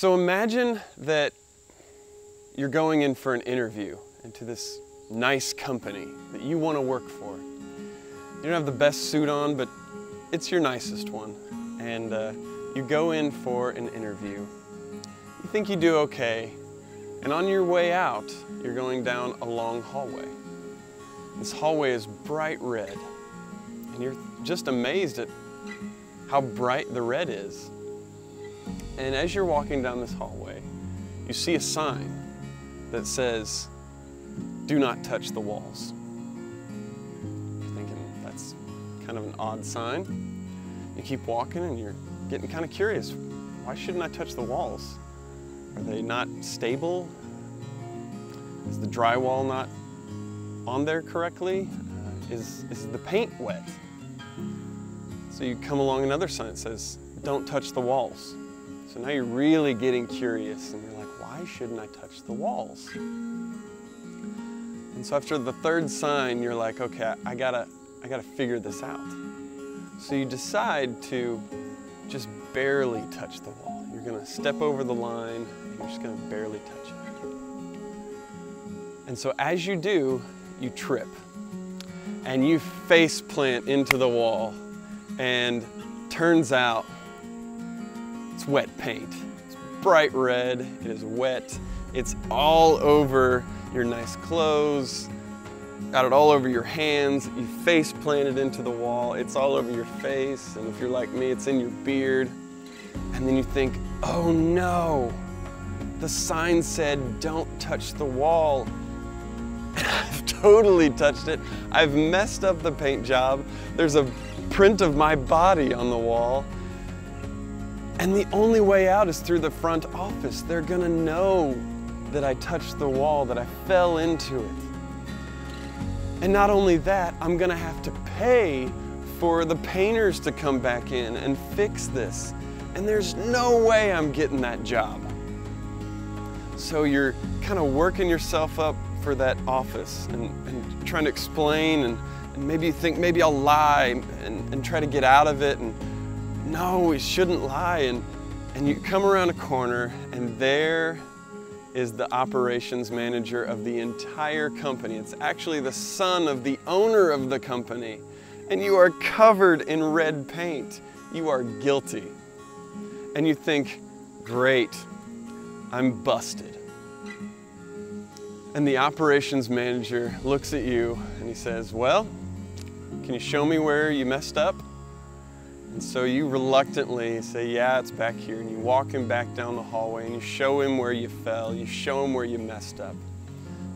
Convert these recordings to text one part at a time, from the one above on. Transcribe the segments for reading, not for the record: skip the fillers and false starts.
So imagine that you're going in for an interview into this nice company that you want to work for. You don't have the best suit on, but it's your nicest one. And you go in for an interview. You think you do okay, and on your way out, you're going down a long hallway. This hallway is bright red, and you're just amazed at how bright the red is. And as you're walking down this hallway, you see a sign that says, "Do not touch the walls." You're thinking, that's kind of an odd sign. You keep walking and you're getting kind of curious. Why shouldn't I touch the walls? Are they not stable? Is the drywall not on there correctly? Is the paint wet? So you come along another sign that says, "Don't touch the walls." So now you're really getting curious and you're like, why shouldn't I touch the walls? And so after the third sign, you're like, okay, I gotta figure this out. So you decide to just barely touch the wall. You're gonna step over the line, and you're just gonna barely touch it. And so as you do, you trip and you face plant into the wall, and turns out it's wet paint. It's bright red, it is wet, it's all over your nice clothes, got it all over your hands, you face planted into the wall, it's all over your face, and if you're like me, it's in your beard. And then you think, oh no, the sign said don't touch the wall. And I've totally touched it. I've messed up the paint job. There's a print of my body on the wall. And the only way out is through the front office. They're gonna know that I touched the wall, that I fell into it. And not only that, I'm gonna have to pay for the painters to come back in and fix this. And there's no way I'm getting that job. So you're kind of working yourself up for that office and trying to explain, and maybe you think maybe I'll lie and try to get out of it, and no, we shouldn't lie, and you come around a corner and there is the operations manager of the entire company. It's actually the son of the owner of the company, and you are covered in red paint. You are guilty. And you think, great, I'm busted. And the operations manager looks at you and he says, well, can you show me where you messed up? And so you reluctantly say, yeah, it's back here. And you walk him back down the hallway and you show him where you fell. You show him where you messed up.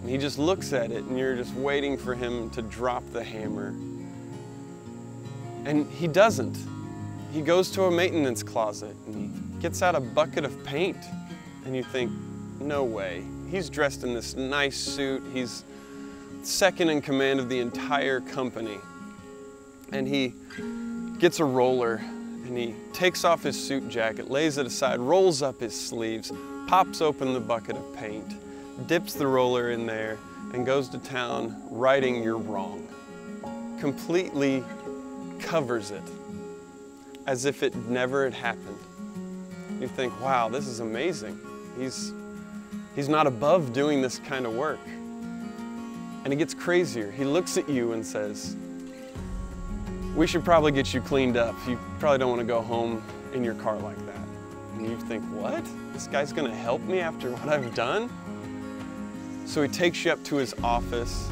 And he just looks at it and you're just waiting for him to drop the hammer. And he doesn't. He goes to a maintenance closet and he gets out a bucket of paint. And you think, no way. He's dressed in this nice suit. He's second in command of the entire company. And he gets a roller and he takes off his suit jacket, lays it aside, rolls up his sleeves, pops open the bucket of paint, dips the roller in there, and goes to town righting your wrong. Completely covers it as if it never had happened. You think, wow, this is amazing. He's not above doing this kind of work. And it gets crazier. He looks at you and says, we should probably get you cleaned up. You probably don't want to go home in your car like that. And you think, what? This guy's gonna help me after what I've done? So he takes you up to his office,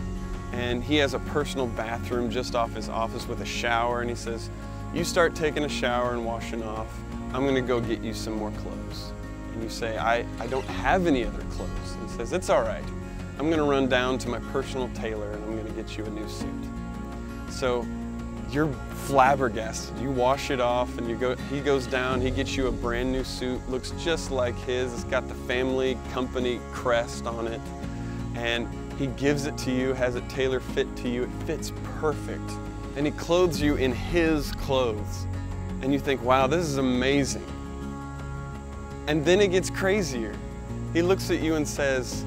and he has a personal bathroom just off his office with a shower, and he says, you start taking a shower and washing off. I'm gonna go get you some more clothes. And you say, I don't have any other clothes. And he says, it's all right. I'm gonna run down to my personal tailor and I'm gonna get you a new suit. So you're flabbergasted. You wash it off and he goes down, he gets you a brand new suit, looks just like his. It's got the family company crest on it. And he gives it to you, has it tailor fit to you. It fits perfect. And he clothes you in his clothes. And you think, wow, this is amazing. And then it gets crazier. He looks at you and says,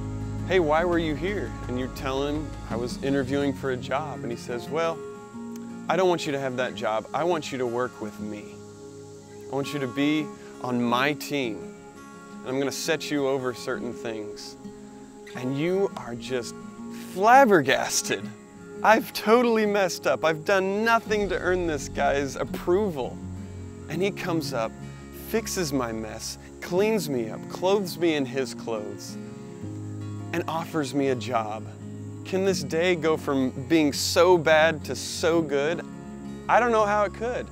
hey, why were you here? And you tell him, I was interviewing for a job. And he says, well, I don't want you to have that job. I want you to work with me. I want you to be on my team. and I'm going to set you over certain things. And you are just flabbergasted. I've totally messed up. I've done nothing to earn this guy's approval. And he comes up, fixes my mess, cleans me up, clothes me in his clothes, and offers me a job. Can this day go from being so bad to so good? I don't know how it could.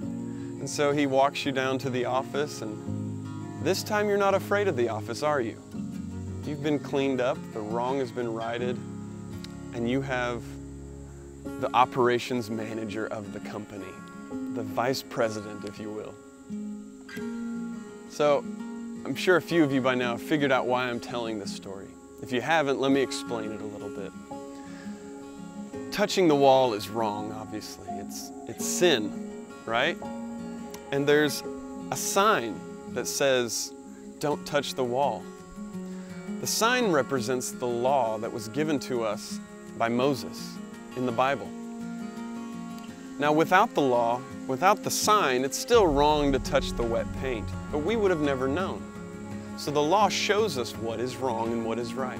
And so he walks you down to the office, and this time you're not afraid of the office, are you? You've been cleaned up, the wrong has been righted, and you have the operations manager of the company, the vice president, if you will. So I'm sure a few of you by now have figured out why I'm telling this story. If you haven't, let me explain it a little bit. Touching the wall is wrong, obviously. It's sin, right? And there's a sign that says, don't touch the wall. The sign represents the law that was given to us by Moses in the Bible. Now, without the law, without the sign, it's still wrong to touch the wet paint, but we would have never known. So the law shows us what is wrong and what is right.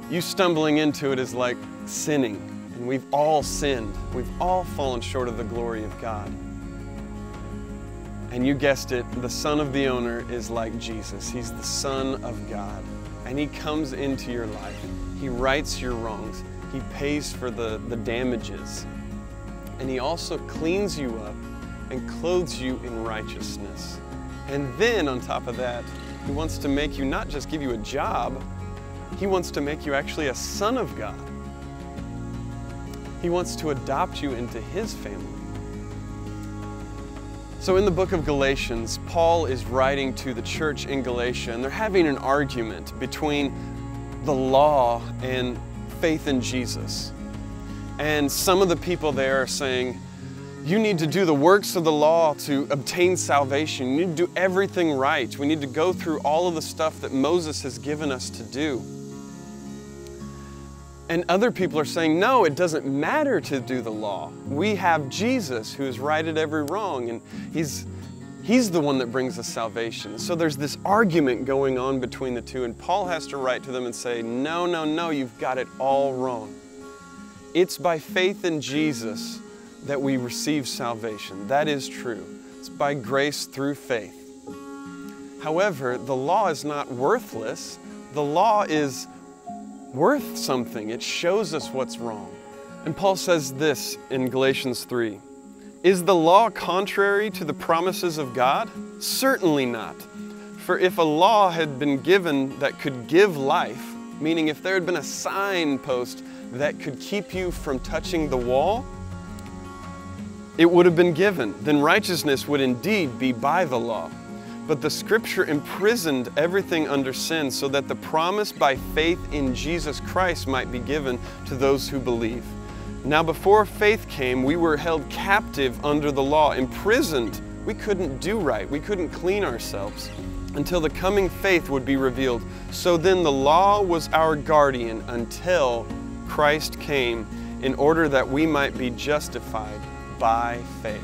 You stumbling into it is like sinning, and we've all sinned. We've all fallen short of the glory of God. And you guessed it, the son of the owner is like Jesus. He's the Son of God, and he comes into your life. He rights your wrongs. He pays for the damages. And he also cleans you up and clothes you in righteousness. And then on top of that, he wants to make you not just give you a job, he wants to make you actually a son of God. He wants to adopt you into his family. So in the book of Galatians, Paul is writing to the church in Galatia, and they're having an argument between the law and faith in Jesus. And some of the people there are saying, you need to do the works of the law to obtain salvation. You need to do everything right. We need to go through all of the stuff that Moses has given us to do. And other people are saying, no, it doesn't matter to do the law. We have Jesus who has righted every wrong, and he's the one that brings us salvation. So there's this argument going on between the two, and Paul has to write to them and say, no, no, no, you've got it all wrong. It's by faith in Jesus that we receive salvation. That is true. It's by grace through faith. However, the law is not worthless. The law is worth something. It shows us what's wrong. And Paul says this in Galatians 3. Is the law contrary to the promises of God? Certainly not. For if a law had been given that could give life, meaning if there had been a signpost that could keep you from touching the wall, it would have been given. Then righteousness would indeed be by the law. But the Scripture imprisoned everything under sin so that the promise by faith in Jesus Christ might be given to those who believe. Now before faith came, we were held captive under the law, imprisoned. We couldn't do right. We couldn't clean ourselves until the coming faith would be revealed. So then the law was our guardian until Christ came in order that we might be justified by faith.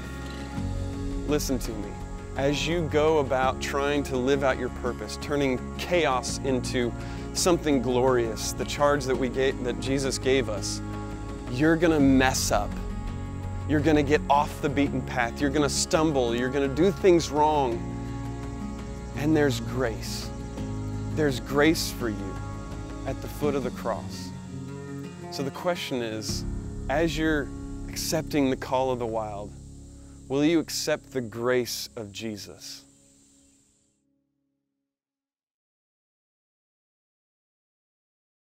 Listen to me. As you go about trying to live out your purpose, turning chaos into something glorious, the charge that Jesus gave us, you're gonna mess up. You're gonna get off the beaten path. You're gonna stumble. You're gonna do things wrong. And there's grace. There's grace for you at the foot of the cross. So the question is, as you're accepting the call of the wild, will you accept the grace of Jesus?